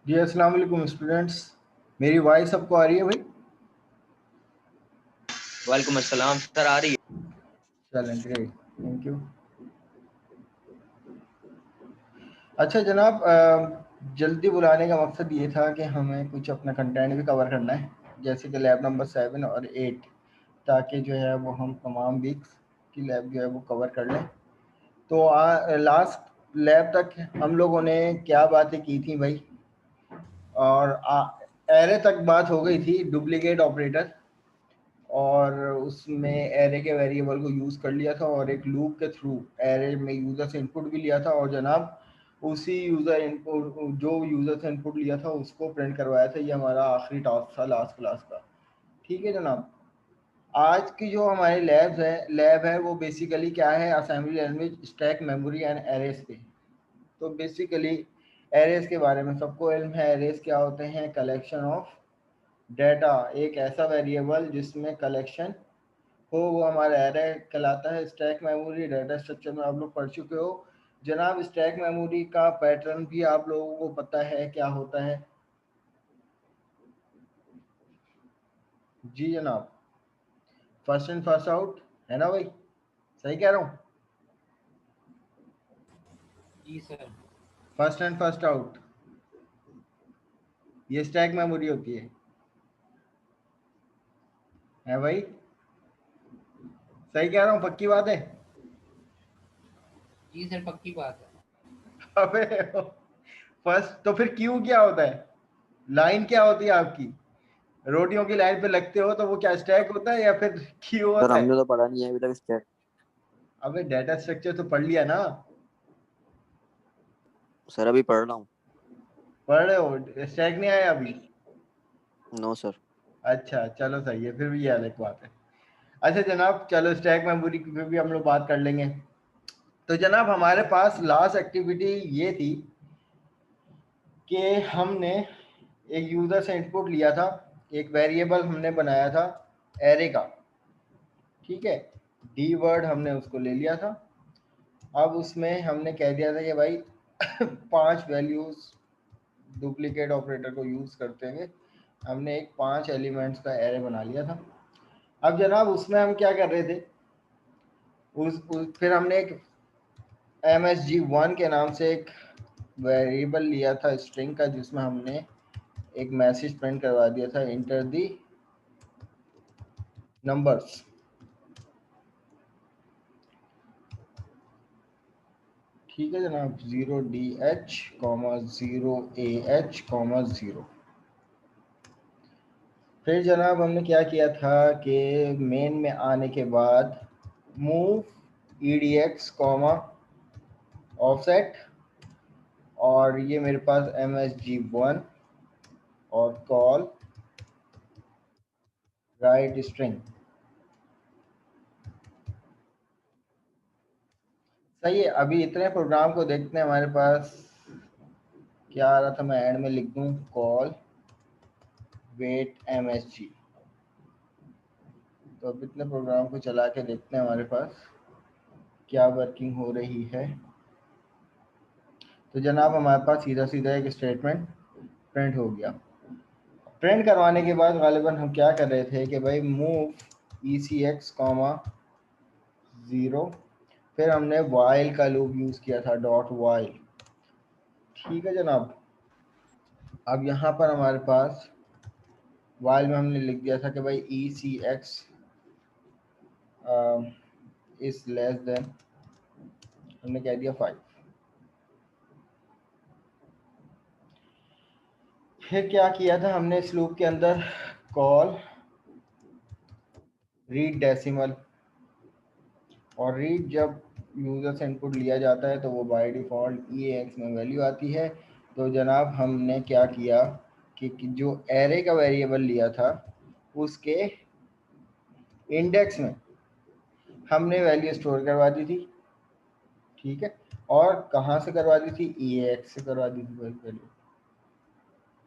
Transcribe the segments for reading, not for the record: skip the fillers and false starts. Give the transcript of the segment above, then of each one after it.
जी अस्सलाम वालेकुम स्टूडेंट्स, मेरी वॉइस सबको आ रही है भाई? वालेकुम अस्सलाम सर, आ रही है। चलें, ग्रेट, थैंक यू। अच्छा जनाब, जल्दी बुलाने का मकसद ये था कि हमें कुछ अपना कंटेंट भी कवर करना है, जैसे कि लैब नंबर 7 और 8, ताकि जो है वो हम तमाम वीक्स की लैब जो है वो कवर कर लें। तो लास्ट लैब तक हम लोगों ने क्या बातें की थी भाई? और एरे तक बात हो गई थी, डुप्लीकेट ऑपरेटर, और उसमें एरे के वेरिएबल को यूज़ कर लिया था और एक लूप के थ्रू एरे में यूज़र से इनपुट भी लिया था, और जनाब उसी यूज़र इनपुट, जो यूज़र से इनपुट लिया था उसको प्रिंट करवाया था। ये हमारा आखिरी टास्क था लास्ट क्लास का। ठीक है जनाब, आज की जो हमारी लैब है वो बेसिकली क्या है, assembly language, stack, memory and arrays पे। तो बेसिकली एरेस के बारे में सबको इल्म है। एरेस क्या होते हैं? कलेक्शन ऑफ डेटा, एक ऐसा वेरिएबल जिसमें कलेक्शन हो, वो हमारा एरे कहलाता है। स्टैक मेमोरी डाटा स्ट्रक्चर में आप लोग पढ़ चुके हो जनाब। स्टैक मेमोरी का पैटर्न भी आप लोगों को पता है क्या होता है? जी जनाब, फर्स्ट इन फर्स्ट आउट, है ना भाई? सही कह रहा हूँ? जी sir. First in first out, ये स्टैक मेमोरी होती है भाई? सही कह रहा हूँ? पक्की बात है? जी सर, पक्की बात है। अबे फर्स्ट तो फिर क्यू क्या होता है? लाइन क्या होती है आपकी? रोटियों की लाइन पे लगते हो तो वो क्या स्टैक होता है या फिर क्यू सर होता है? हमने तो पढ़ा नहीं है अभी तक स्टैक। अबे डाटा स्ट्रक्चर तो पढ़ लिया ना? सर अभी पढ़ रहा हूँ। पढ़ रहे हो? स्टैक नहीं आया अभी? No sir. अच्छा चलो, सही है, फिर भी ये अलग बात है। अच्छा जनाब, चलो स्टैक मेमोरी की भी हम लोग बात कर लेंगे। तो जनाब हमारे पास लास्ट एक्टिविटी ये थी कि हमने एक यूज़र से इनपुट लिया था, एक वेरिएबल हमने बनाया था एरे का। ठीक है, डी वर्ड हमने उसको ले लिया था। अब उसमें हमने कह दिया था कि भाई 5 वैल्यूज़, डुप्लीकेट ऑपरेटर को यूज़ करते हुए हमने एक 5 एलिमेंट्स का एरे बना लिया था। अब जनाब उसमें हम क्या कर रहे थे, फिर हमने एक MSG1 के नाम से एक वेरिएबल लिया था स्ट्रिंग का, जिसमें हमने एक मैसेज प्रिंट करवा दिया था, इंटर दी नंबर्स। ठीक है जनाब, 0DH, 0AH, 0। फिर जनाब हमने क्या किया था कि मेन में आने के बाद मूव EDX, ऑफसेट, और ये मेरे पास MSG1, और कॉल राइट स्ट्रिंग। सही है, अभी इतने प्रोग्राम को देखते हैं। हमारे पास क्या आ रहा था, मैं एंड में लिख दूं कॉल वेट MSG। तो अब इतने प्रोग्राम को चला के देखते हैं हमारे पास क्या वर्किंग हो रही है। तो जनाब हमारे पास सीधा सीधा एक स्टेटमेंट प्रिंट हो गया। प्रिंट करवाने के बाद गालिबन हम क्या कर रहे थे कि भाई मूव ECX, 0। फिर हमने वाइल का लूप यूज़ किया था, डॉट वाइल। ठीक है जनाब, अब यहाँ पर हमारे पास वाइल में हमने लिख दिया था कि भाई ECX इज लेस देन, हमने कह दिया 5। फिर क्या किया था हमने इस लूप के अंदर, कॉल रीड डेसिमल, और रीड जब यूज़र से इनपुट लिया जाता है तो वो बाय डिफ़ॉल्ट EAX में वैल्यू आती है। तो जनाब हमने क्या किया कि जो एरे का वेरिएबल लिया था उसके इंडेक्स में हमने वैल्यू स्टोर करवा दी थी। ठीक है, और कहाँ से करवा दी थी? EAX से करवा दी थी वैल्यू,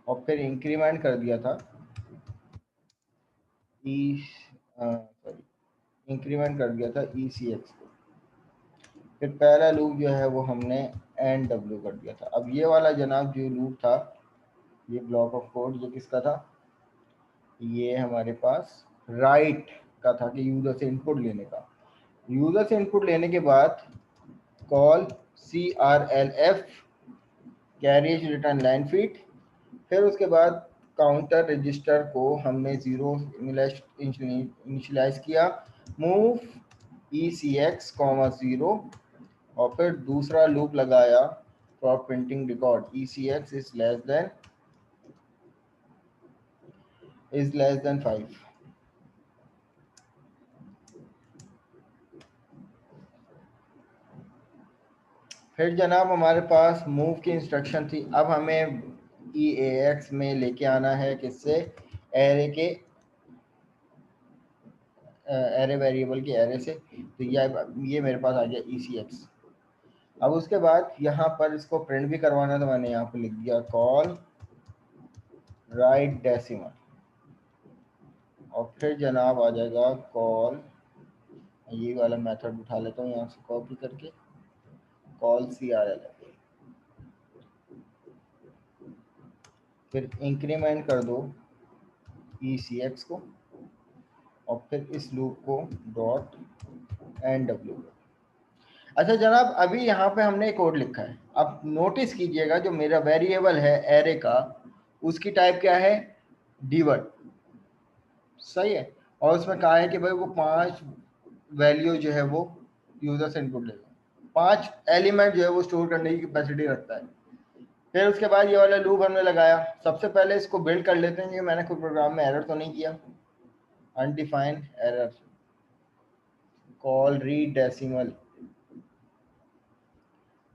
और फिर इंक्रीमेंट कर दिया था इंक्रीमेंट कर दिया था ECX को। फिर पहला लूप जो है वो हमने NW कर दिया था। अब ये वाला जनाब जो लूप था ये ब्लॉक ऑफ कोड ये किसका था, ये हमारे पास राइट का था कि यूजर से इनपुट लेने का। यूजर से इनपुट लेने के बाद call CRLF carriage return line feet, फिर उसके बाद काउंटर रजिस्टर को हमने 0 इनिशियलाइज किया, मूव ECX, 0 और फिर दूसरा लूप लगाया for printing record ECX is less than 5। फिर जनाब हमारे पास मूव की इंस्ट्रक्शन थी। अब हमें EAX में लेके आना है किससे, एरे के एरे वेरिएबल के एरे से। तो ये मेरे पास आ गया ECX। अब उसके बाद यहाँ पर इसको प्रिंट भी करवाना, तो मैंने यहाँ पर लिख दिया कॉल राइट डेसिमल, और फिर जनाब आ जाएगा कॉल, ये वाला मेथड उठा लेता हूँ यहाँ से कॉपी करके, कॉल CRLF, फिर इंक्रीमेंट कर दो ECX को, और फिर इस लूप को डॉट NW। अच्छा जनाब, अभी यहाँ पे हमने एक कोड लिखा है। अब नोटिस कीजिएगा जो मेरा वेरिएबल है एरे का, उसकी टाइप क्या है, डीवर्ड, सही है। और उसमें कहा है कि भाई वो 5 वैल्यू जो है वो यूजर से इनपुट लेगा, 5 एलिमेंट जो है वो स्टोर करने की कैपेसिटी रखता है। फिर उसके बाद ये वाला लूप हमने लगाया। सबसे पहले इसको बिल्ड कर लेते हैं कि मैंने कोई प्रोग्राम में एरर तो नहीं किया। Undefined error, call read decimal,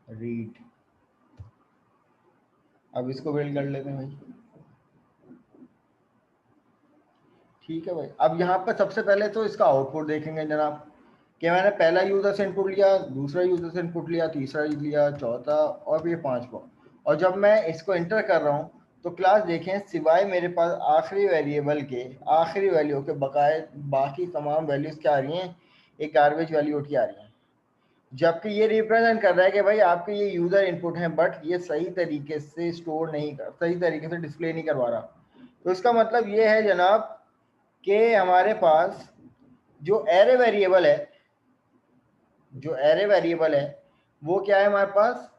read. अब इसको बिल्ड कर लेते हैं भाई। ठीक है भाई, अब यहाँ पर सबसे पहले तो इसका आउटपुट देखेंगे जनाब कि मैंने पहला यूजर से इनपुट लिया, दूसरा यूजर से इनपुट लिया, तीसरा लिया, चौथा और ये 5वां। और जब मैं इसको एंटर कर रहा हूँ तो क्लास देखें, सिवाय मेरे पास आखिरी वेरिएबल के आखिरी वैल्यू के बकाए बाकी तमाम वैल्यूज क्या आ रही हैं, एक गार्बेज वैल्यू उठ के आ रही हैं। जबकि ये रिप्रेजेंट कर रहा है कि भाई आपके ये यूजर इनपुट हैं, बट ये सही तरीके से स्टोर नहीं कर, सही तरीके से डिस्प्ले नहीं करवा रहा। तो इसका मतलब ये है जनाब कि हमारे पास जो एरे वेरिएबल है, जो एरे वेरिएबल है वो क्या है, हमारे पास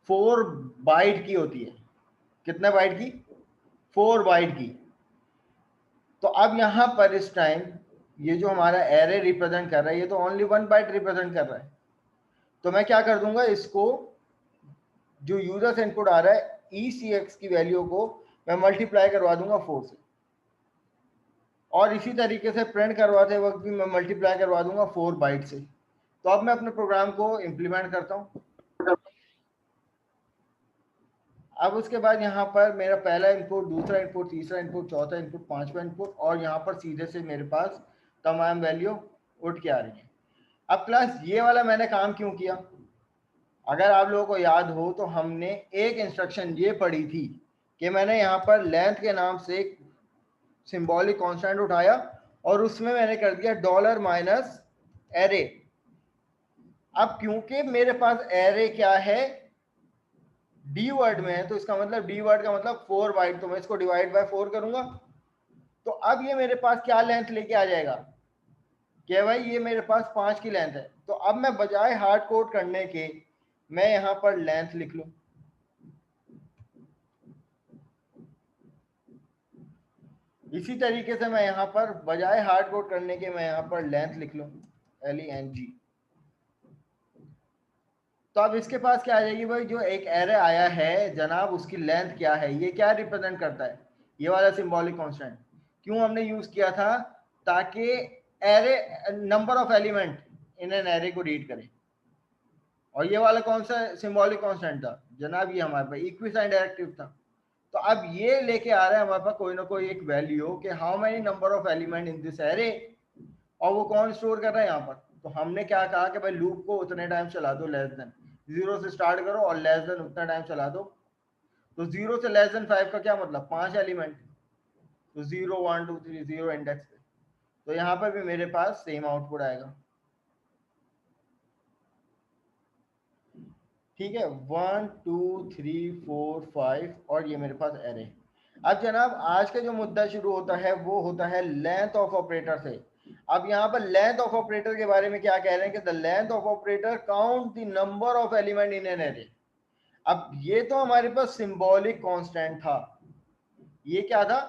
4 बाइट की होती है। कितने बाइट की, 4 बाइट की। तो अब यहाँ पर इस टाइम ये जो हमारा एरे रिप्रेजेंट कर रहा है, ये तो ओनली 1 बाइट रिप्रेजेंट कर रहा है। तो मैं क्या कर दूंगा, इसको जो यूजर से इनपुट आ रहा है ECX की वैल्यू को मैं मल्टीप्लाई करवा दूंगा 4 से, और इसी तरीके से प्रिंट करवाते वक्त भी मैं मल्टीप्लाई करवा दूंगा 4 बाइट से। तो अब मैं अपने प्रोग्राम को इम्प्लीमेंट करता हूँ। अब उसके बाद यहाँ पर मेरा पहला इनपुट, दूसरा इनपुट, तीसरा इनपुट, चौथा इनपुट, 5वां इनपुट, और यहाँ पर सीधे से मेरे पास तमाम वैल्यू उठ के आ रही है। अब क्लास ये वाला मैंने काम क्यों किया, अगर आप लोगों को याद हो तो हमने एक इंस्ट्रक्शन ये पढ़ी थी कि मैंने यहाँ पर लेंथ के नाम से एक सिंबॉलिक कांस्टेंट उठाया और उसमें मैंने कर दिया $-, अब क्योंकि मेरे पास एरे क्या है, डी वर्ड में है, तो इसका मतलब डी वर्ड का मतलब 4 बाइट, तो मैं इसको डिवाइड बाय 4 करूंगा। तो अब ये मेरे पास क्या लेंथ लेके आ जाएगा कि भाई ये मेरे पास 5 की लेंथ है। तो अब मैं बजाय हार्ड कोड करने के मैं यहाँ पर लेंथ लिख लूं। इसी तरीके से मैं यहाँ पर बजाय हार्ड कोड करने के मैं यहाँ पर लेंथ लिख लूं, LENG। तो अब इसके पास क्या आ जाएगी भाई, जो एक एरे आया है जनाब उसकी लेंथ क्या है, ये क्या रिप्रेजेंट करता है, ये वाला सिंबॉलिक कांस्टेंट। क्यों हमने यूज किया था, ताकि array number of element in an array को रीड करे। और ये वाला कौन सा सिंबॉलिक कांस्टेंट था जनाब, ये हमारे पास इक्विसाइंड डायरेक्टिव था। तो अब ये लेके आ रहा है हमारे पास कोई ना कोई एक वैल्यू कि how many number of element in this array, और वो कौन स्टोर कर रहा है यहाँ पर। तो हमने क्या कहा कि भाई लूप को उतने टाइम चला दो, लेस देन 0 से स्टार्ट करो और लेस देन उतना टाइम चला दो। तो 0 से लेस देन 5 का क्या मतलब, 5 एलिमेंट, तो 0 1 2 3 0 इंडेक्स पे। तो यहाँ पर भी मेरे पास सेम आउटपुट आएगा। ठीक है, 1 2 3 4 5 और ये मेरे पास एरे। अब जनाब आज का जो मुद्दा शुरू होता है वो होता है लेंथ ऑफ ऑपरेटर से। अब यहाँ पर लेंथ ऑफ ऑपरेटर के बारे में क्या कह रहे हैं कि the length of operator count the number of element in an array. अब ये तो हमारे पास सिंबॉलिक कांस्टेंट था, ये क्या था,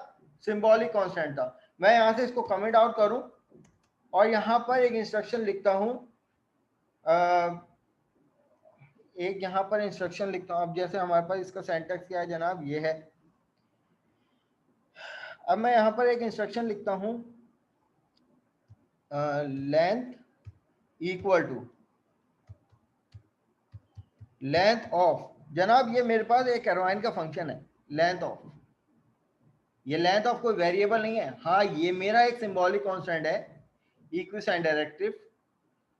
सिंबॉलिक कांस्टेंट था। मैं यहां से इसको कमेंट आउट करूं और यहां पर एक इंस्ट्रक्शन लिखता हूं, एक यहां पर इंस्ट्रक्शन लिखता हूं। अब जैसे हमारे पास इसका सिंटैक्स क्या है जनाब, ये है। अब मैं यहां पर एक इंस्ट्रक्शन लिखता हूं, length equal to length of, जनाब ये मेरे पास एक एरोइन का फंक्शन है लेंथ ऑफ। ये लेंथ ऑफ कोई वेरिएबल नहीं है, हाँ ये मेरा एक सिंबॉलिक कांस्टेंट है इक्विसेंट डायरेक्टिव,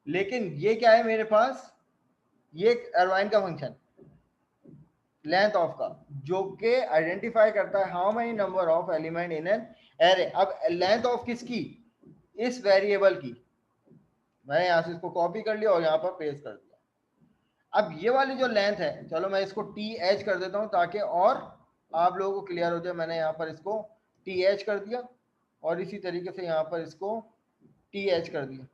लेकिन ये क्या है मेरे पास, ये एक एरोइन का फंक्शन लेंथ ऑफ का, जो कि आइडेंटिफाई करता है how many number of element in an array. अब लेंथ ऑफ किसकी, इस वेरिएबल की। मैं यहां से इसको कॉपी कर लिया और यहाँ पर पेस्ट कर दिया। अब ये वाली जो लेंथ है, चलो मैं इसको टी एच कर देता हूं ताकि और आप लोगों को क्लियर हो जाए। मैंने यहाँ पर इसको टी एच कर दिया और इसी तरीके से यहाँ पर इसको टी एच कर दिया।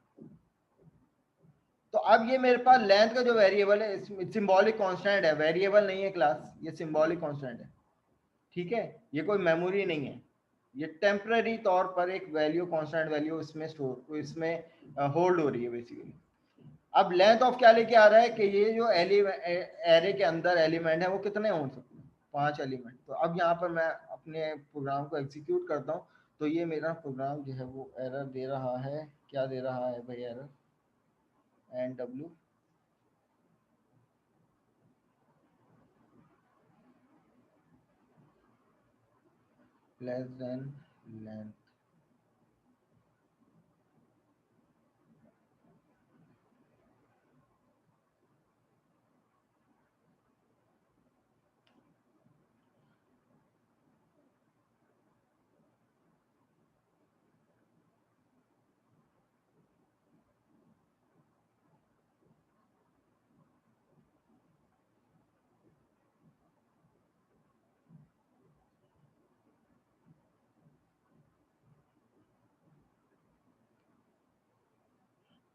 तो अब ये मेरे पास लेंथ का जो वेरिएबल है सिंबॉलिक कांस्टेंट है, वेरिएबल नहीं है क्लास, ये सिंबॉलिक कांस्टेंट है, ठीक है। ये कोई मेमोरी नहीं है, ये टेम्पररी तौर पर एक वैल्यू, कांस्टेंट वैल्यू इसमें स्टोर, इसमें होल्ड हो रही है बेसिकली। अब लेंथ ऑफ क्या लेके आ रहा है कि ये जो एरे के अंदर एलिमेंट है वो कितने हो सकते हैं, 5 एलिमेंट। तो अब यहाँ पर मैं अपने प्रोग्राम को एग्जीक्यूट करता हूँ, तो ये मेरा प्रोग्राम जो है वो एरर दे रहा है। क्या दे रहा है भाई error, N W less than length.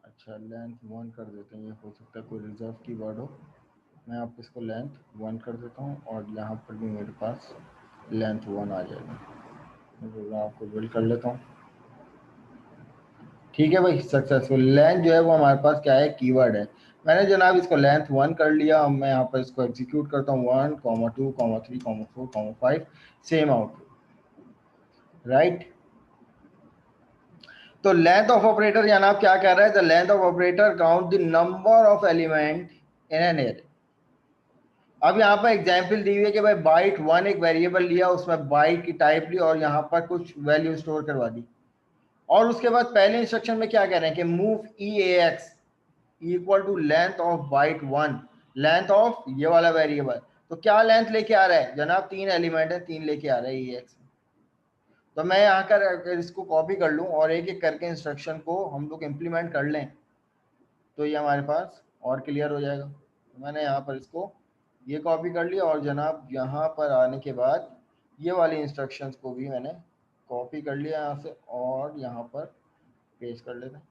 अच्छा लेंथ 1 कर देते हैं, ये हो सकता है कोई रिजर्व की वर्ड हो। मैं आप इसको लेंथ 1 कर देता हूँ और यहाँ पर भी मेरे पास लेंथ 1 आ जाएगा। मैं प्रोग्राम को बिल्ड कर लेता हूँ, ठीक है भाई सक्सेसफुल। लेंथ जो है वो हमारे पास क्या है, कीवर्ड है। मैंने जनाब इसको लेंथ 1 कर लिया। अब मैं यहाँ पर इसको एग्जीक्यूट करता हूँ 1, 2, 3, 4, 5, सेम आउटपुट, राइट। तो लेंथ ऑफ ऑपरेटर जनाब क्या कह रहा है, the length of operator count the number of element in an array. अब यहाँ पर एग्जाम्पल दी हुई है कि भाई बाइट 1 एक वेरिएबल लिया, उसमें बाइट की टाइप ली और यहाँ पर कुछ वैल्यू स्टोर करवा दी। और उसके बाद पहले इंस्ट्रक्शन में क्या कह रहे हैं कि move E A X equal to length of byte 1, length of ये वाला वेरिएबल। तो क्या लेंथ लेके आ रहा है जनाब, 3 एलिमेंट है, 3 लेके आ रहा है ई एक्स। तो मैं यहाँ कर अगर इसको कॉपी कर लूँ और एक एक करके इंस्ट्रक्शन को हम लोग इम्प्लीमेंट कर लें तो ये हमारे पास और क्लियर हो जाएगा। तो मैंने यहाँ पर इसको ये कॉपी कर लिया और जनाब यहाँ पर आने के बाद ये वाली इंस्ट्रक्शंस को भी मैंने कॉपी कर लिया यहाँ से और यहाँ पर पेस्ट कर लेते हैं,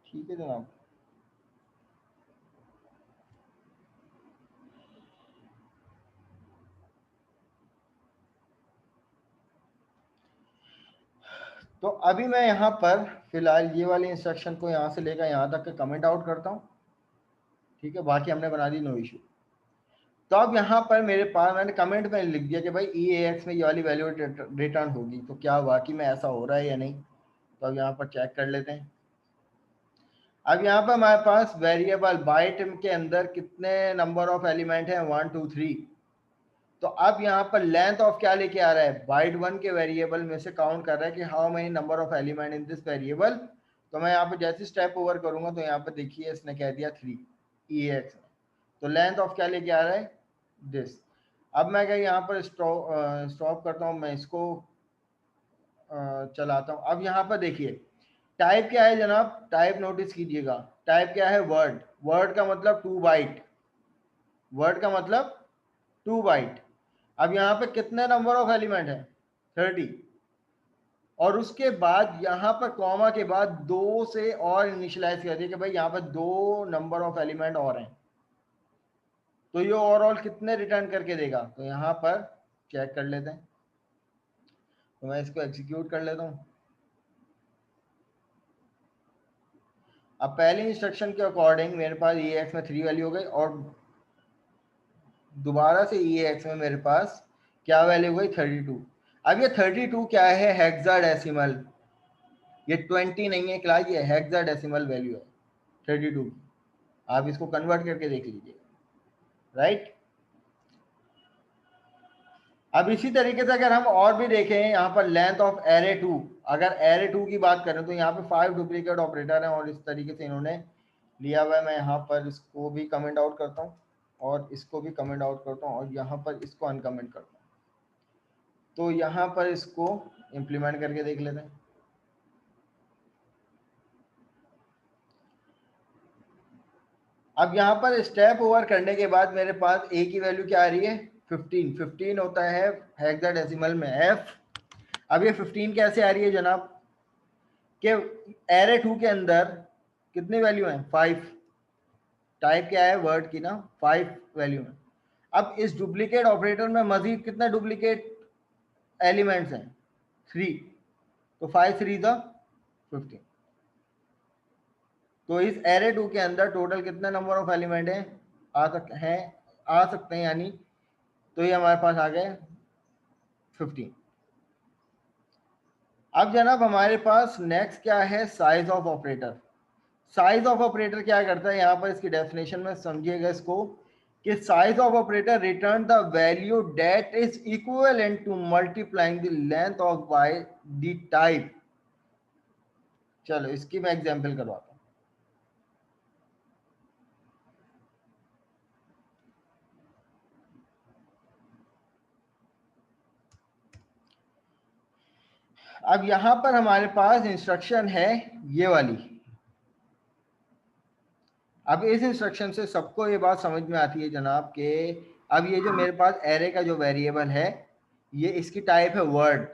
ठीक है जनाब। तो अभी मैं यहाँ पर फिलहाल ये वाली इंस्ट्रक्शन को यहाँ से लेकर यहाँ तक के कमेंट आउट करता हूँ, ठीक है। बाकी हमने बना दी नो इशू। तो अब यहाँ पर मेरे पास मैंने कमेंट में लिख दिया कि भाई ई ए एक्स में ये वाली वैल्यू रिटर्न होगी, तो क्या वाकई में ऐसा हो रहा है या नहीं। तो अब यहाँ पर चेक कर लेते हैं। अब यहाँ पर हमारे पास वेरिएबल बाइट के अंदर कितने नंबर ऑफ एलिमेंट हैं, 1, 2, 3। तो अब यहाँ पर लेंथ ऑफ क्या लेके आ रहा है, बाइट 1 के वेरिएबल में से काउंट कर रहा है कि how many number of element in this variable. तो मैं यहाँ पर जैसे स्टेप ओवर करूंगा तो यहाँ पर देखिए इसने कह दिया 3 ई एक्स में। तो लेंथ ऑफ क्या लेके आ रहा है, दिस। अब मैं क्या यहाँ पर स्टॉप करता हूँ, मैं इसको चलाता हूँ। अब यहाँ पर देखिए टाइप क्या है जनाब, टाइप नोटिस कीजिएगा, टाइप क्या है, वर्ड। वर्ड का मतलब 2 बाइट, वर्ड का मतलब 2 बाइट। अब यहाँ पे कितने नंबर ऑफ एलिमेंट है 30, और उसके बाद यहाँ पर कॉमा के बाद 2 से और इनिशियलाइज कर दिया कि भाई यहाँ पर 2 नंबर ऑफ एलिमेंट और हैं, तो ये ओवरऑल कितने रिटर्न करके देगा। तो यहाँ पर चेक कर लेते हैं, तो मैं इसको एग्जीक्यूट कर लेता हूँ। अब पहली इंस्ट्रक्शन के अकॉर्डिंग मेरे पास EAX में 3 वैल्यू हो गई, और दोबारा से EAX में मेरे पास क्या वैल्यू हो गई 32। अब ये 32 क्या है, हेक्साडेसिमल, ये 20 नहीं है क्लास, ये हेक्साडेसिमल वैल्यू है 32 की। आप इसको कन्वर्ट करके देख लीजिए, राइट। अब इसी तरीके से अगर हम और भी देखें, यहाँ पर लेंथ ऑफ एरे 2, अगर एरे 2 की बात करें तो यहाँ पे 5 डुप्लीकेट ऑपरेटर हैं, और इस तरीके से इन्होंने लिया हुआ है। मैं यहाँ पर इसको भी कमेंट आउट करता हूँ, और इसको भी कमेंट आउट करता हूँ, और यहाँ पर इसको अनकमेंट करता हूँ। तो यहाँ पर इसको इम्प्लीमेंट करके देख लेते हैं। अब यहाँ पर स्टेप ओवर करने के बाद मेरे पास ए की वैल्यू क्या आ रही है 15 होता है हेक्साडेसिमल में F। अब ये 15 कैसे आ रही है जनाब, कि एरे 2 के अंदर कितनी वैल्यू है 5, टाइप क्या है वर्ड की ना 5 वैल्यू है। अब इस डुप्लीकेट ऑपरेटर में मजीद कितने डुप्लीकेट एलिमेंट्स हैं 3, तो 5 3 द 15। तो इस एरे 2 के अंदर टोटल कितने नंबर ऑफ एलिमेंट हैं आ सकते हैं यानी, तो ये हमारे पास आ गए 15। अब जनाब हमारे पास नेक्स्ट क्या है, size of operator. Size of operator क्या करता है, यहाँ पर इसकी डेफिनेशन में समझिएगा इसको, कि size of operator return the value that is equivalent to multiplying the length of by the type. चलो इसकी मैं एग्जांपल करवाता हूँ। अब यहां पर हमारे पास इंस्ट्रक्शन है ये वाली। अब इस इंस्ट्रक्शन से सबको ये बात समझ में आती है जनाब कि अब ये जो मेरे पास एरे का जो वेरिएबल है, ये इसकी टाइप है वर्ड।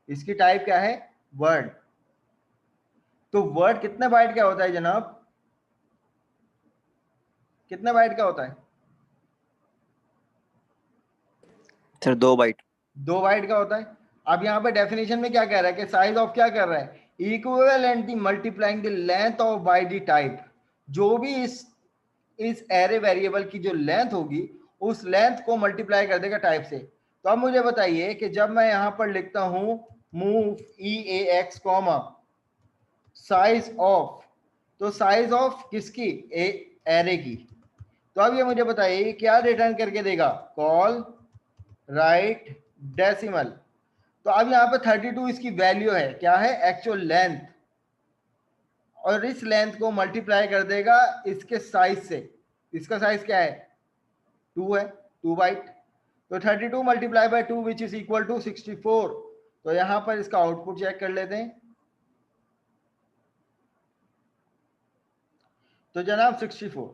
इसकी टाइप क्या है वर्ड। तो वर्ड कितने बाइट का होता है जनाब, कितने बाइट का होता है सर 2 बाइट। 2 बाइट का होता है। अब यहाँ पे डेफिनेशन में क्या कह रहा है कि साइज ऑफ क्या कर रहा है, equivalent the multiplying the length of by the type. जो भी इस एरे वेरिएबल की जो लेंथ होगी उस लेंथ को मल्टीप्लाई कर देगा टाइप से। तो अब मुझे बताइए कि जब मैं यहां पर लिखता हूं move EAX comma size of, तो साइज ऑफ किसकी एरे की। तो अब ये मुझे बताइए क्या रिटर्न करके देगा, कॉल राइट डेसिमल। तो अब यहाँ पे 32 इसकी वैल्यू है, क्या है एक्चुअल लेंथ, और इस लेंथ को मल्टीप्लाई कर देगा इसके साइज से। इसका साइज क्या है 2 है, 2 बाइट। तो 32 multiply by 2 which is equal to 64। तो यहां पर इसका आउटपुट चेक कर लेते हैं। तो जनाब 64।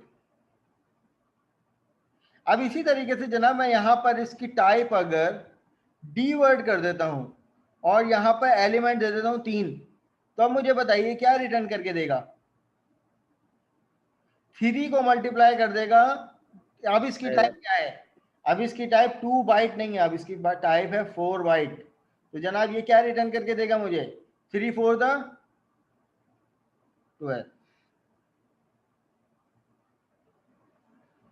अब इसी तरीके से जनाब मैं यहां पर इसकी टाइप अगर डी वर्ड कर देता हूं और यहां पर एलिमेंट दे देता हूं 3, तो अब मुझे बताइए क्या रिटर्न करके देगा, 3 को मल्टीप्लाई कर देगा। अब इसकी टाइप क्या है, अब इसकी टाइप 2 बाइट नहीं है, अब इसकी टाइप है 4 बाइट। तो जनाब ये क्या रिटर्न करके देगा मुझे 3 4 द 12।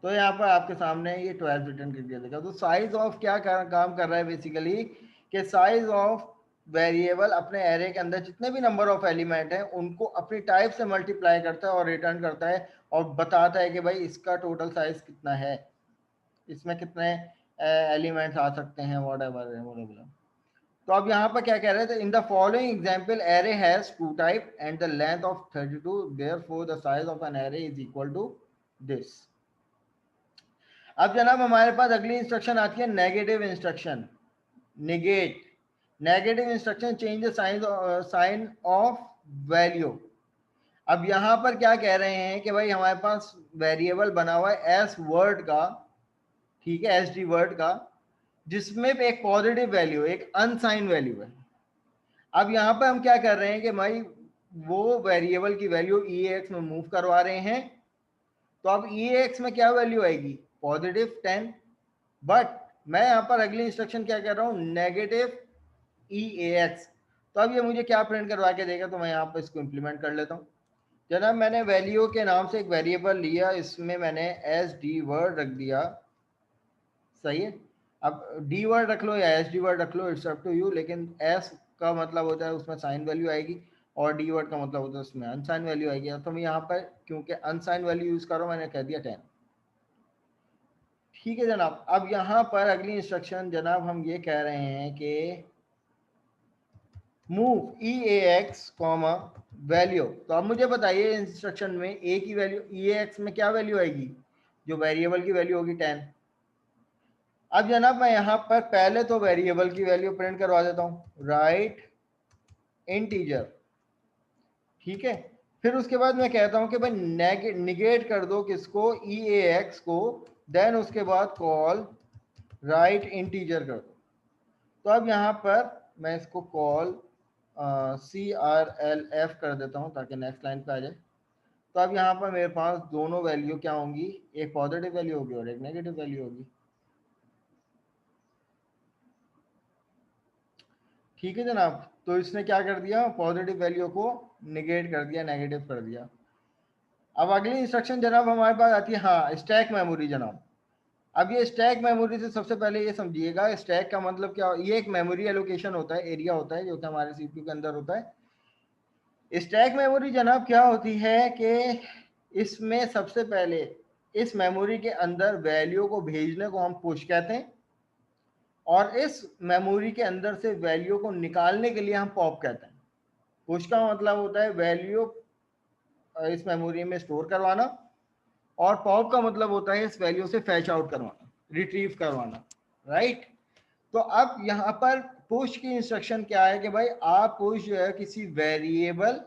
तो यहाँ पर आपके सामने ये 12 रिटर्न करके देगा। तो साइज ऑफ क्या काम कर रहा है बेसिकली, कि साइज ऑफ वेरिएबल अपने एरे के अंदर जितने भी नंबर ऑफ एलिमेंट हैं उनको अपनी टाइप से मल्टीप्लाई करता है और रिटर्न करता है, और बताता है कि भाई इसका टोटल साइज कितना है, इसमें कितने एलिमेंट्स आ सकते हैं व्हाटएवर। तो अब यहाँ पर क्या कह रहे थे, in the following example array has 2 type and the length of 32, therefore the size of an array is equal to this. अब जनाब हमारे पास अगली इंस्ट्रक्शन आती है negative instruction, negate. Negative instruction change the sign of value. अब यहाँ पर क्या कह रहे हैं कि भाई हमारे पास वेरिएबल बना हुआ है एस वर्ड का, ठीक है, एसडी वर्ड का, जिसमें एक पॉजिटिव वैल्यू, एक अनसाइन वैल्यू है। अब यहाँ पर हम क्या कर रहे हैं कि भाई वो वेरिएबल की वैल्यू EAX में मूव करवा रहे हैं, तो अब EAX में क्या वैल्यू आएगी, पॉजिटिव 10। बट मैं यहाँ पर अगली इंस्ट्रक्शन क्या कर रहा हूँ, नेगेटिव EAX। तो अब ये मुझे क्या प्रिंट करवा के देगा, तो मैं यहाँ पर इसको इम्प्लीमेंट कर लेता हूँ। जनाब मैंने वैल्यू के नाम से एक वेरिएबल लिया, इसमें मैंने SD वर्ड रख दिया, सही है। अब D वर्ड रख लो या SD वर्ड रख लो, इट्स अप टू यू, लेकिन S का मतलब होता है उसमें साइन वैल्यू आएगी, और D वर्ड का मतलब होता है उसमें अनसाइन वैल्यू आएगी। तो मैं यहाँ पर क्योंकि अनसाइन वैल्यू यूज करो, मैंने कह दिया 10। ठीक है जनाब, अब यहाँ पर अगली इंस्ट्रक्शन जनाब हम ये कह रहे हैं कि मूव EAX कॉमा वैल्यू। तो अब मुझे बताइए इंस्ट्रक्शन में A की वैल्यू, EAX में क्या वैल्यू आएगी, जो वेरिएबल की वैल्यू होगी 10। अब जनाब मैं यहाँ पर पहले तो वेरिएबल की वैल्यू प्रिंट करवा देता हूँ, राइट इंटीजर, ठीक है। फिर उसके बाद मैं कहता हूँ कि भाई निगेट कर दो किसको, EAX को, देन उसके बाद कॉल राइट इंटीजर कर दो। तो अब यहाँ पर मैं इसको कॉल CRLF कर देता हूँ ताकि नेक्स्ट लाइन पे आ जाए। तो अब यहाँ पर मेरे पास दोनों वैल्यू क्या होंगी, एक पॉजिटिव वैल्यू होगी और एक नेगेटिव वैल्यू होगी। ठीक है जनाब, तो इसने क्या कर दिया, पॉजिटिव वैल्यू को निगेट कर दिया, नेगेटिव कर दिया। अब अगली इंस्ट्रक्शन जनाब हमारे पास आती है, हाँ स्टैक मेमोरी जनाब। अब ये स्टैक मेमोरी से सबसे पहले ये समझिएगा, स्टैक का मतलब क्या, ये एक मेमोरी एलोकेशन होता है, एरिया होता है जो कि हमारे CPU के अंदर होता है। स्टैक मेमोरी जनाब क्या होती है कि इसमें सबसे पहले इस मेमोरी के अंदर वैल्यू को भेजने को हम पुश कहते हैं, और इस मेमोरी के अंदर से वैल्यू को निकालने के लिए हम पॉप कहते हैं। पुश का मतलब होता है वैल्यू इस मेमोरी में स्टोर करवाना, और पॉप का मतलब होता है इस वैल्यू से फैच आउट करवाना, रिट्रीव करवाना, राइट। तो अब यहाँ पर पुश की इंस्ट्रक्शन क्या है कि भाई आप पुश जो है किसी वेरिएबल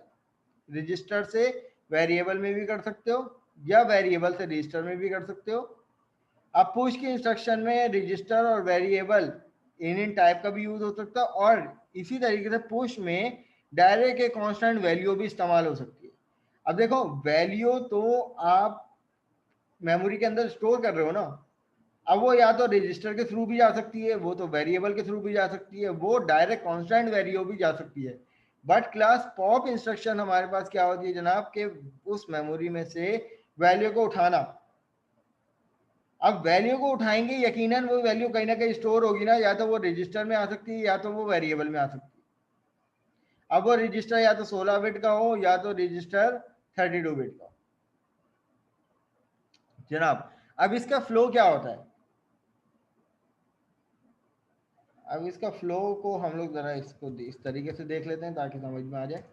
रजिस्टर से वेरिएबल में भी कर सकते हो, या वेरिएबल से रजिस्टर में भी कर सकते हो। अब पुश की इंस्ट्रक्शन में रजिस्टर और वेरिएबल इन टाइप का भी यूज हो सकता है, और इसी तरीके से पुश में डायरेक्ट एक कांस्टेंट वैल्यू भी इस्तेमाल हो सकती है। अब देखो वैल्यू तो आप मेमोरी के अंदर स्टोर कर रहे हो ना, अब वो या तो रजिस्टर के थ्रू भी जा सकती है, वो तो वेरिएबल के थ्रू भी जा सकती है, वो डायरेक्ट कांस्टेंट वैल्यू भी जा सकती है। बट क्लास पॉप इंस्ट्रक्शन हमारे पास क्या होती है जनाब के उस मेमोरी में से वैल्यू को उठाना। अब वैल्यू को उठाएंगे, यकीनन वो वैल्यू कहीं ना कहीं स्टोर होगी ना, या तो वो रजिस्टर में आ सकती है या तो वो वेरिएबल में आ सकती है। अब वो रजिस्टर या तो 16 बिट का हो या तो रजिस्टर 32 बिट का जनाब। अब इसका फ्लो क्या होता है, अब इसका फ्लो को हम लोग जरा इसको इस तरीके से देख लेते हैं ताकि समझ में आ जाए।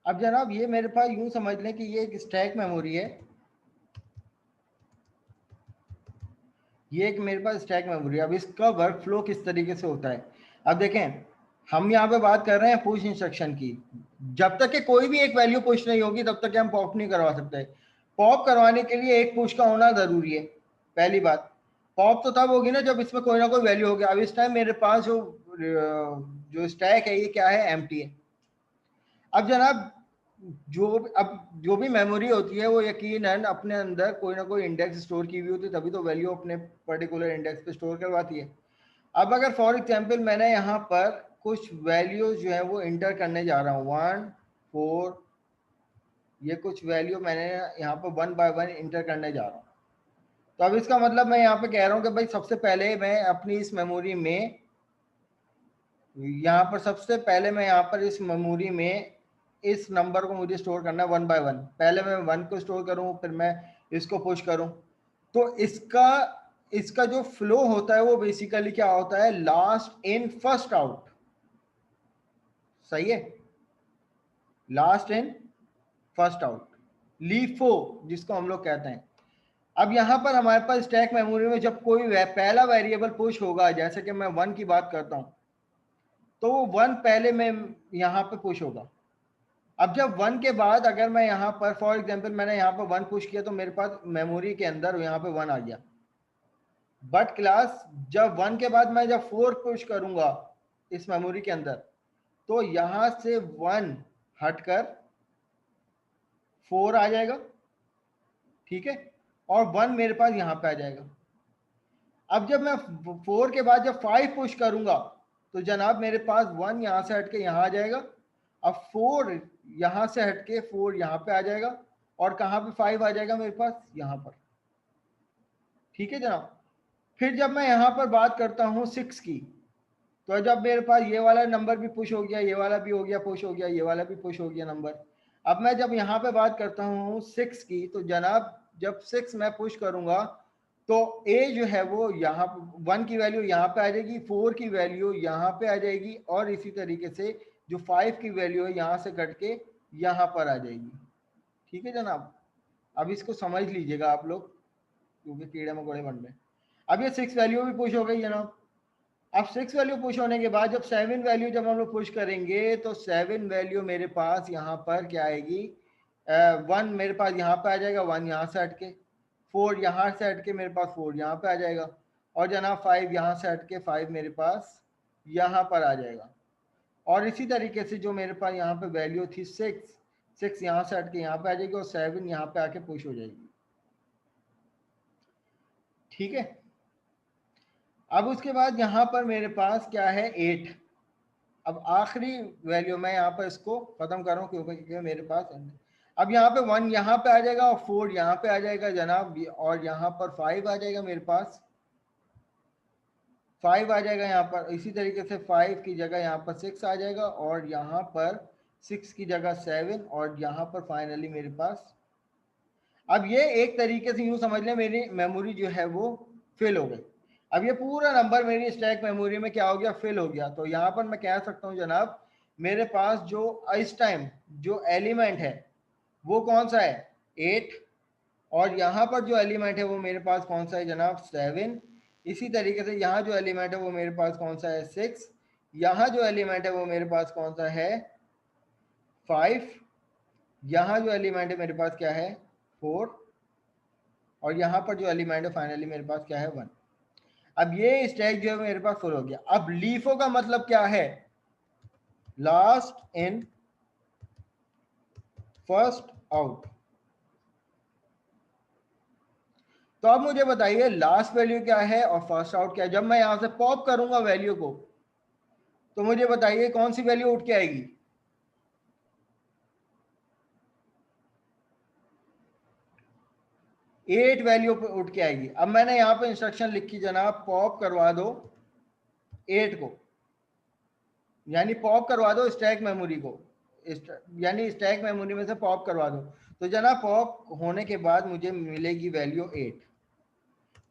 अब जनाब ये मेरे पास यूं समझ लें कि ये एक स्टैक मेमोरी है, ये एक मेरे पास स्टैक मेमोरी है। अब इसका वर्क फ्लो किस तरीके से होता है, अब देखें हम यहाँ पे बात कर रहे हैं पुश इंस्ट्रक्शन की। जब तक कि कोई भी एक वैल्यू पुश नहीं होगी तब तक हम पॉप नहीं करवा सकते। पॉप करवाने के लिए एक पुश का होना जरूरी है, पहली बात। पॉप तो तब होगी ना जब इसमें कोई ना कोई वैल्यू होगी। अब इस टाइम मेरे पास जो स्टैक है ये क्या है, एम्प्टी है। अब जनाब जो भी मेमोरी होती है वो यकीनन अपने अंदर कोई ना कोई इंडेक्स स्टोर की हुई होती है, तभी तो वैल्यू अपने पर्टिकुलर इंडेक्स पे स्टोर करवाती है। अब अगर फॉर एग्जांपल मैंने यहाँ पर कुछ वैल्यूज जो है वो इंटर करने जा रहा हूँ 1 4, ये कुछ वैल्यू मैंने यहाँ पर 1 बाय 1 इंटर करने जा रहा हूँ। तो अब इसका मतलब मैं यहाँ पे कह रहा हूँ कि भाई सबसे पहले मैं अपनी इस मेमोरी में, यहाँ पर सबसे पहले मैं यहाँ पर इस मेमोरी में इस नंबर को मुझे स्टोर करना है 1 बाय 1। पहले मैं 1 को स्टोर करूँ, फिर मैं इसको पुश करूँ। तो इसका जो फ्लो होता है वो बेसिकली क्या होता है, लास्ट इन फर्स्ट आउट। सही है, last in first out, LIFO जिसको हम लोग कहते हैं। अब यहाँ पर हमारे पास स्टैक मेमोरी में जब कोई पहला वेरिएबल पुश होगा, जैसे कि मैं 1 की बात करता हूँ, तो वो 1 पहले में यहाँ पे पुश होगा। अब जब 1 के बाद अगर मैं यहाँ पर फॉर एग्जांपल मैंने यहाँ पर 1 पुश किया तो मेरे पास मेमोरी के अंदर यहाँ पे 1 आ गया। बट क्लास जब 1 के बाद मैं जब 4 पुश करूंगा इस मेमोरी के अंदर, तो यहाँ से 1 हटकर 4 आ जाएगा, ठीक है, और 1 मेरे पास यहाँ पे आ जाएगा। अब जब मैं 4 के बाद जब 5 पुश करूंगा तो जनाब मेरे पास 1 यहाँ से हटके यहाँ आ जाएगा। अब 4 यहाँ से हटके 4 यहाँ पे आ जाएगा, और कहाँ पे 5 आ जाएगा मेरे पास, यहाँ पर। ठीक है जनाब। फिर जब मैं यहाँ पर बात करता हूँ 6 की, तो जब मेरे पास ये वाला नंबर भी पुश हो गया, ये वाला भी हो गया पुश हो गया, ये वाला भी पुश हो गया नंबर। अब मैं जब यहाँ पे बात करता हूँ 6 की, तो जनाब जब 6 मैं पुश करूंगा तो ए जो है वो यहाँ 1 की वैल्यू यहाँ पे आ जाएगी, 4 की वैल्यू यहाँ पे आ जाएगी, और इसी तरीके से जो 5 की वैल्यू है यहाँ से कट के यहाँ पर आ जाएगी। ठीक है जनाब, अब इसको समझ लीजिएगा आप लोग, क्योंकि कीड़े मकोड़े बन रहे हैं। अब ये 6 वैल्यू भी पुश हो गई जनाब। अब 6 वैल्यू पुश होने के बाद जब 7 वैल्यू जब हम लोग पुश करेंगे तो 7 वैल्यू मेरे पास यहाँ पर क्या आएगी, 1 मेरे पास यहाँ पे आ जाएगा, 1 यहाँ से हट के, 4 यहाँ से हट के मेरे पास 4 यहाँ पे आ जाएगा, और जनाब 5 यहाँ से हट के 5 मेरे पास यहाँ पर आ जाएगा। और इसी तरीके से जो मेरे पास यहाँ पे वैल्यू थी 6 यहाँ से हट के यहाँ पे आ जाएगी, और 7 यहाँ पे आके पुश हो जाएगी। ठीक है। अब उसके बाद यहाँ पर मेरे पास क्या है 8। अब आखिरी वैल्यू मैं यहाँ पर इसको खत्म कर रहा हूँ क्योंकि मेरे पास अब यहाँ पे 1 यहाँ पे आ जाएगा, और 4 यहाँ पे आ जाएगा जनाब, और यहाँ पर 5 आ जाएगा मेरे पास, 5 आ जाएगा यहाँ पर। इसी तरीके से 5 की जगह यहाँ पर 6 आ जाएगा, और यहाँ पर 6 की जगह 7, और यहाँ पर फाइनली मेरे पास। अब ये एक तरीके से यूँ समझ लें मेरी मेमोरी जो है वो फिल हो गई। अब ये पूरा नंबर मेरी स्टैक मेमोरी में क्या हो गया, फिल हो गया। तो यहाँ पर मैं कह सकता हूँ जनाब मेरे पास जो इस टाइम जो एलिमेंट है वो कौन सा है, 8, और यहाँ पर जो एलिमेंट है वो मेरे पास कौन सा है जनाब, 7। इसी तरीके से यहाँ जो एलिमेंट है वो मेरे पास कौन सा है, 6। यहाँ जो एलिमेंट है वो मेरे पास कौन सा है, 5। यहाँ जो एलिमेंट है मेरे पास क्या है, 4, और यहाँ पर जो एलिमेंट है फाइनली मेरे पास क्या है, 1। अब ये स्टैक जो है मेरे पास फुल हो गया। अब लीफो का मतलब क्या है, लास्ट इन फर्स्ट आउट। तो अब मुझे बताइए लास्ट वैल्यू क्या है और फर्स्ट आउट क्या है। जब मैं यहां से पॉप करूंगा वैल्यू को, तो मुझे बताइए कौन सी वैल्यू उठ के आएगी, 8 वैल्यू पे उठ के आएगी। अब मैंने यहाँ पे इंस्ट्रक्शन लिखी जनाब, पॉप करवा दो 8 को, यानी पॉप करवा दो स्टैक मेमोरी को, यानी स्टैक मेमोरी में से पॉप करवा दो। तो जनाब पॉप होने के बाद मुझे मिलेगी वैल्यू 8।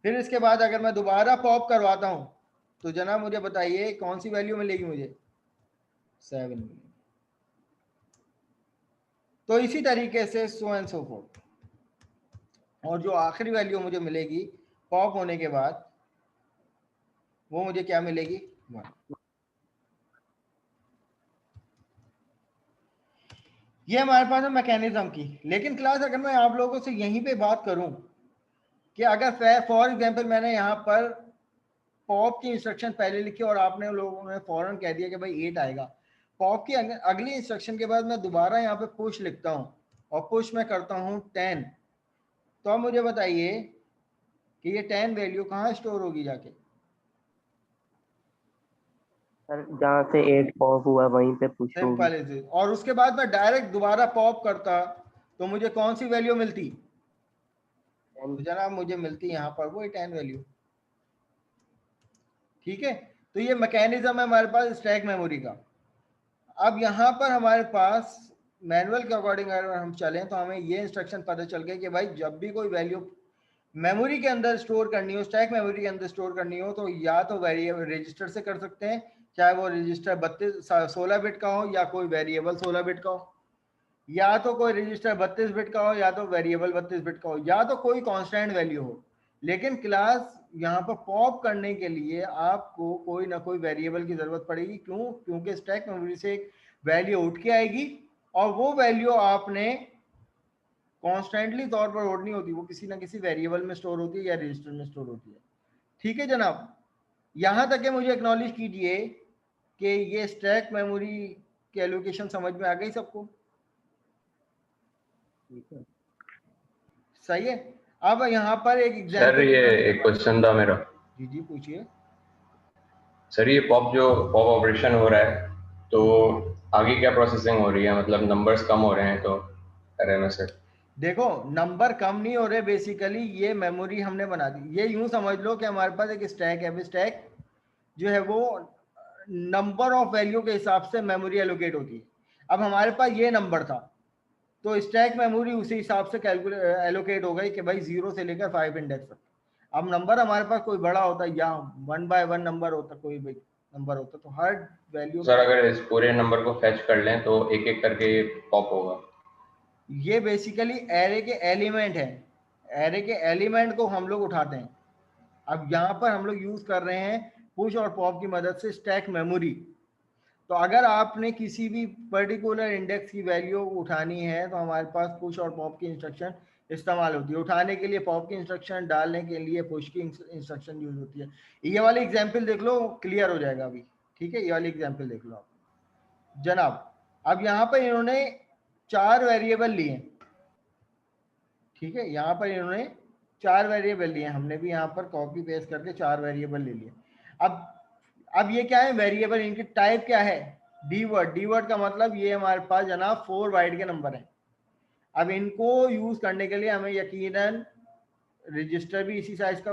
फिर इसके बाद अगर मैं दोबारा पॉप करवाता हूं तो जनाब मुझे बताइए कौन सी वैल्यू मिलेगी, मुझे 7। तो इसी तरीके से सो एंड सो फोर्थ। और जो आखिरी वैल्यू मुझे मिलेगी पॉप होने के बाद, वो मुझे क्या मिलेगी, 1। ये हमारे पास है मैकेनिज्म की। लेकिन क्लास अगर मैं आप लोगों से यहीं पे बात करूं कि अगर फॉर एग्जांपल मैंने यहाँ पर पॉप की इंस्ट्रक्शन पहले लिखी और आपने लोगों ने फौरन कह दिया कि भाई 8 आएगा, पॉप की अगली इंस्ट्रक्शन के बाद मैं दोबारा यहाँ पे पुश लिखता हूँ और पुश में करता हूँ 10, तो अब मुझे बताइए कि ये 10 वैल्यू कहाँ स्टोर होगी जाके? सर जहाँ से 8 पॉप हुआ वहीं पे पुश होगी। Simple is it. और उसके बाद मैं डायरेक्ट दोबारा पॉप करता तो मुझे कौन सी वैल्यू मिलती? तो जनाब मुझे मिलती यहाँ पर वही 10 वैल्यू। ठीक है, तो ये मैकेनिज्म है हमारे पास स्टैक मेमोरी का। अब यहाँ पर हमारे पास मैनुअल के अकॉर्डिंग अगर हम चलें तो हमें ये इंस्ट्रक्शन पता चल गया कि भाई जब भी कोई वैल्यू मेमोरी के अंदर स्टोर करनी हो, स्टैक मेमोरी के अंदर स्टोर करनी हो, तो या तो वेरिएबल रजिस्टर से कर सकते हैं, चाहे वो रजिस्टर 16 बिट का हो या कोई वेरिएबल 16 बिट का हो, या तो कोई रजिस्टर 32 बिट का हो या तो वेरिएबल 32 बिट का हो, या तो कोई कांस्टेंट वैल्यू हो। लेकिन क्लास यहाँ पर पॉप करने के लिए आपको कोई ना कोई वेरिएबल की जरूरत पड़ेगी। क्यों? क्योंकि स्टैक मेमोरी से एक वैल्यू उठ के आएगी और वो वैल्यू आपने कॉन्स्टेंटली तौर पर होल्ड नहीं होती, वो किसी ना किसी वेरिएबल में स्टोर होती है या रजिस्टर में स्टोर होती है। ठीक है जनाब, यहाँ तक के मुझे एक्नॉलेज कीजिए कि ये स्टैक मेमोरी की एलोकेशन समझ में आ गई सबको? सही है। अब यहाँ पर एक एग्जांपल। सर ये एक क्वेश्चन था मेरा। जी जी पूछिए। सर ये पॉप ऑपरेशन हो रहा है तो आगे क्या प्रोसेसिंग हो रही है? मतलब नंबर्स कम हो रहे हैं तो अरे में सर देखो नंबर कम नहीं हो रहे, बेसिकली ये मेमोरी हमने बना दी। ये यूं समझ लो कि हमारे पास एक स्टैक है, स्टैक जो है वो नंबर ऑफ वैल्यू के हिसाब से मेमोरी एलोकेट होती है। अब हमारे पास ये नंबर था तो स्टैक मेमोरी उसी हिसाब से एलोकेट हो गई कि भाई 0 से लेकर 5 इंडेक्स तक। अब नंबर हमारे पास कोई बड़ा होता है या 1 बाय 1 नंबर होता, कोई भी नंबर होता, तो हर वैल्यू सर अगर इस पूरे नंबर को फैच कर लें तो एक एक करके पॉप होगा। ये बेसिकली एरे के एलिमेंट है, एरे के एलिमेंट को हम लोग उठाते हैं। अब यहाँ पर हम लोग यूज कर रहे हैं पुश और पॉप की मदद से स्टैक मेमोरी। तो अगर आपने किसी भी पर्टिकुलर इंडेक्स की वैल्यू उठानी है तो हमारे पास पुश और पॉप की इंस्ट्रक्शन इस्तेमाल होती है। उठाने के लिए पॉप की इंस्ट्रक्शन, डालने के लिए पुश की इंस्ट्रक्शन यूज होती है। ये वाली एग्जांपल देख लो, क्लियर हो जाएगा अभी। ठीक है, ये वाली एग्जांपल देख लो आप जनाब। अब यहाँ पर इन्होंने 4 वेरिएबल लिए। ठीक है, यहाँ पर इन्होंने 4 वेरिएबल लिए, हमने भी यहाँ पर कॉपी पेस्ट करके 4 वेरिएबल ले लिए। अब ये क्या है वेरिएबल, इनकी टाइप क्या है? D word. डी वर्ड का मतलब ये हमारे पास जनाब 4 बाइट के नंबर हैं। अब इनको यूज करने के लिए हमें यकीनन रजिस्टर भी इसी साइज का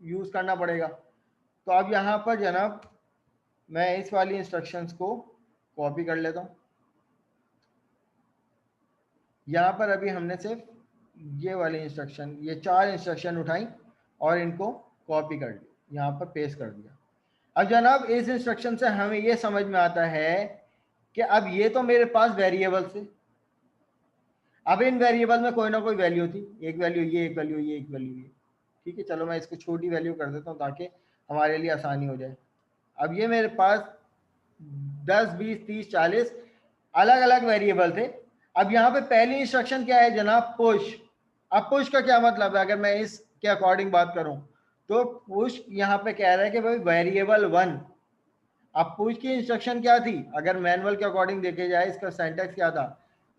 यूज करना पड़ेगा। तो अब यहाँ पर जनाब मैं इस वाली इंस्ट्रक्शंस को कॉपी कर लेता हूँ। यहाँ पर अभी हमने सिर्फ ये वाली इंस्ट्रक्शन, ये 4 इंस्ट्रक्शन उठाई और इनको कॉपी कर लिया, यहाँ पर पेस्ट कर दिया। अब जनाब इस इंस्ट्रक्शन से हमें ये समझ में आता है कि अब ये तो मेरे पास वेरिएबल से, अब इन वेरिएबल में कोई ना कोई वैल्यू थी, एक वैल्यू ये, एक वैल्यू ये, एक वैल्यू ये। ठीक है, चलो मैं इसको छोटी वैल्यू कर देता हूँ ताकि हमारे लिए आसानी हो जाए। अब ये मेरे पास 10, 20, 30, 40 अलग अलग वेरिएबल थे। अब यहाँ पे पहली इंस्ट्रक्शन क्या है जनाब? पुश। अब पुश का क्या मतलब है? अगर मैं इसके अकॉर्डिंग बात करूं तो पुश यहाँ पे कह रहा है कि भाई वेरिएबल 1। अब पुश की इंस्ट्रक्शन क्या थी? अगर मैनुअल के अकॉर्डिंग देखे जाए इसका सिंटैक्स क्या था?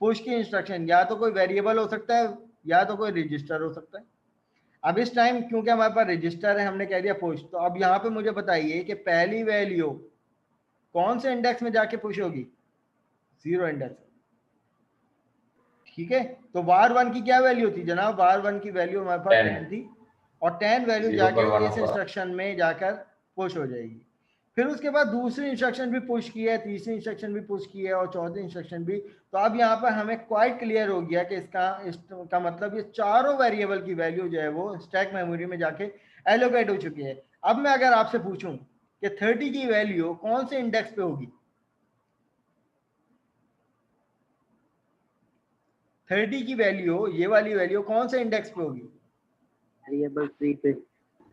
पुश की इंस्ट्रक्शन या तो कोई वेरिएबल हो सकता है या तो कोई रजिस्टर हो सकता है। अब इस टाइम क्योंकि हमारे पास रजिस्टर है हमने कह दिया पुश। तो अब यहाँ पे मुझे बताइए कि पहली वैल्यू कौन से इंडेक्स में जाके पुश होगी? 0 इंडेक्स। ठीक है, तो var 1 की क्या वैल्यू थी जनाब? var 1 की वैल्यू हमारे पास 10 थी और 10 वैल्यू जाकर इस इंस्ट्रक्शन में जाकर पुश हो जाएगी। फिर उसके बाद दूसरी इंस्ट्रक्शन भी पुश की है, तीसरी इंस्ट्रक्शन भी पुश की है और चौथी इंस्ट्रक्शन भी। तो अब यहाँ पर हमें क्वाइट क्लियर हो गया कि इसका मतलब ये चारों वेरिएबल की वैल्यू जो है वो स्टैक मेमोरी में जाके एलोकेट हो चुकी है। अब मैं अगर आपसे पूछूं कि 30 की वैल्यू कौन से इंडेक्स पे होगी? 30 की वैल्यू, ये वाली वैल्यू कौन से इंडेक्स पे होगी? वेरिएबल 3 पे।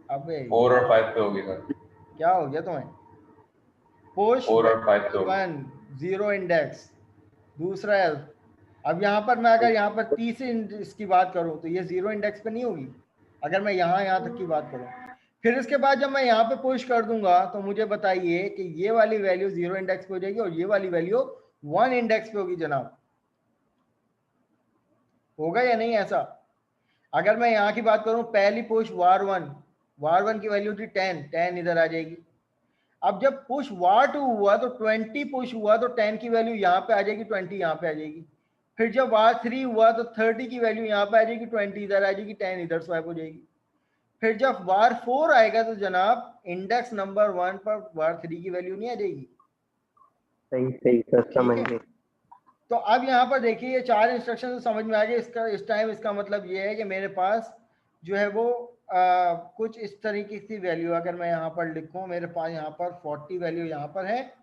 अबे 4 और 5 पे होगी सर। क्या हो गया तुम्हें? पुश 4 और 5 पे 1 0 इंडेक्स, दूसरा है। अब यहाँ पर मैं अगर यहाँ पर तीसरी इसकी बात करूँ तो ये 0 इंडेक्स पे नहीं होगी अगर मैं यहाँ तक की बात करूँ। फिर इसके बाद जब मैं यहाँ पे पुश कर दूंगा तो मुझे बताइए कि ये वाली वैल्यू 0 इंडेक्स पे हो जाएगी और ये वाली वैल्यू 1 इंडेक्स पे होगी जनाब। होगा या नहीं ऐसा? अगर मैं यहाँ की बात करूं, पहली पुश var1 की वैल्यू थी 10 इधर आ जाएगी। अब जब पुश var2 हुआ तो 20 पुश हुआ तो 10 की वैल्यू यहाँ पे आ जाएगी, 20 यहाँ पे आ जाएगी। फिर जब var3 हुआ तो 30 की वैल्यू यहाँ पे आ जाएगी, 20 इधर आ जाएगी, 10 इधर स्वैप हो जाएगी। फिर जब var4 आएगा तो जनाब इंडेक्स नंबर 1 पर var3 की वैल्यू नहीं आ जाएगी। सही सही सर, समझ ठीक है। गए। तो अब यहाँ पर देखिए ये 4 इंस्ट्रक्शन तो समझ में आ गए। इस टाइम इसका मतलब ये है कि मेरे पास जो है वो कुछ इस तरीके की वैल्यू, अगर मैं यहाँ पर लिखूँ, मेरे पास यहाँ पर 40 वैल्यू यहाँ पर है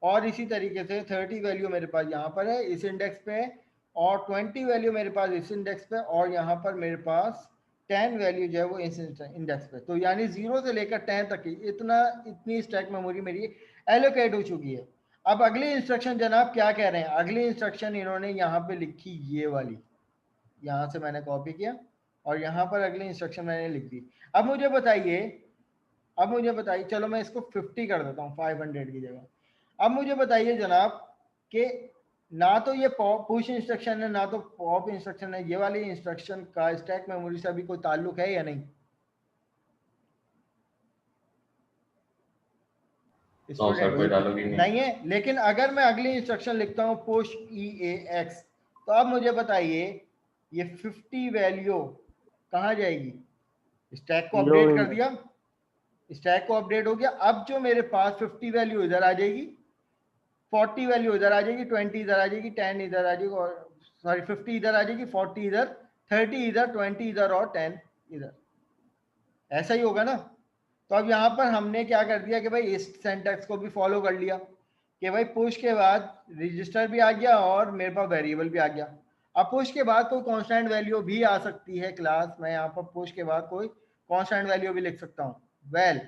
और इसी तरीके से 30 वैल्यू मेरे पास यहाँ पर है इस इंडेक्स पे, और 20 वैल्यू मेरे पास इस इंडेक्स पे, और यहाँ पर मेरे पास 10 वैल्यू जो है वो इस इंडेक्स पे। तो यानी 0 से लेकर 10 तक की इतनी स्टैक मेमोरी मेरी एलोकेट हो चुकी है। अब अगली इंस्ट्रक्शन जनाब क्या कह रहे हैं? अगली इंस्ट्रक्शन इन्होंने यहाँ पे लिखी ये वाली, यहाँ से मैंने कॉपी किया और यहाँ पर अगली इंस्ट्रक्शन मैंने लिख दी। अब मुझे बताइए, चलो मैं इसको 50 कर देता हूँ 500 की जगह। अब मुझे बताइए जनाब कि ना तो ये पुश इंस्ट्रक्शन है ना तो पॉप इंस्ट्रक्शन है, ये वाली इंस्ट्रक्शन का स्टैक मेमोरी से अभी कोई ताल्लुक है या नहीं? सर कोई ताल्लुक ही नहीं है। लेकिन अगर मैं अगली इंस्ट्रक्शन लिखता हूँ पुश EAX, तो अब मुझे बताइए ये 50 वैल्यू कहाँ जाएगी? स्टैक को अपडेट कर दिया, स्टैक को अपडेट हो गया। अब जो मेरे पास 50 वैल्यू इधर आ जाएगी, 40 वैल्यू इधर आ जाएगी, 20 इधर आ जाएगी, 10 इधर आ जाएगी, और सॉरी 50 इधर आ जाएगी, 40 इधर, 30 इधर, 20 इधर और 10 इधर। ऐसा ही होगा ना? तो अब यहाँ पर हमने क्या कर दिया कि भाई इस सिंटैक्स को भी फॉलो कर लिया कि भाई पुश के बाद रजिस्टर भी आ गया और मेरे पास वेरिएबल भी आ गया। अब पुश के बाद कोई कांस्टेंट वैल्यू भी आ सकती है क्लास, मैं यहाँ पर पुश के बाद कोई कांस्टेंट वैल्यू भी लिख सकता हूँ। वेल,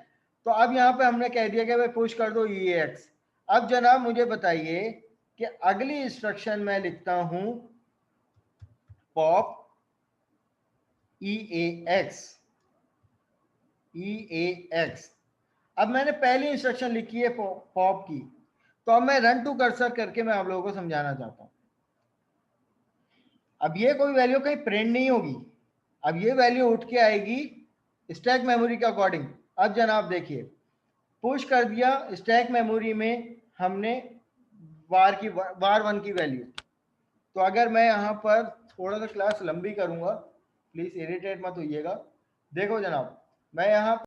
तो अब यहाँ पे हमने कह दिया कि भाई पुश कर दो EAX। अब जनाब मुझे बताइए कि अगली इंस्ट्रक्शन मैं लिखता हूँ पॉप EAX। अब मैंने पहली इंस्ट्रक्शन लिखी है पॉप की, तो अब मैं रन टू कर्सर करके मैं आप लोगों को समझाना चाहता हूं। अब ये कोई वैल्यू कहीं प्रिंट नहीं होगी, अब ये वैल्यू उठ के आएगी स्टैक मेमोरी के अकॉर्डिंग। अब जनाब देखिए, पुश कर दिया स्टैक मेमोरी में हमने var1 की वैल्यू। तो अगर मैं यहाँ पर थोड़ा सा क्लास लंबी करूंगा, प्लीज इरिटेट मत होइएगा। देखो जनाब, मैं यहाँ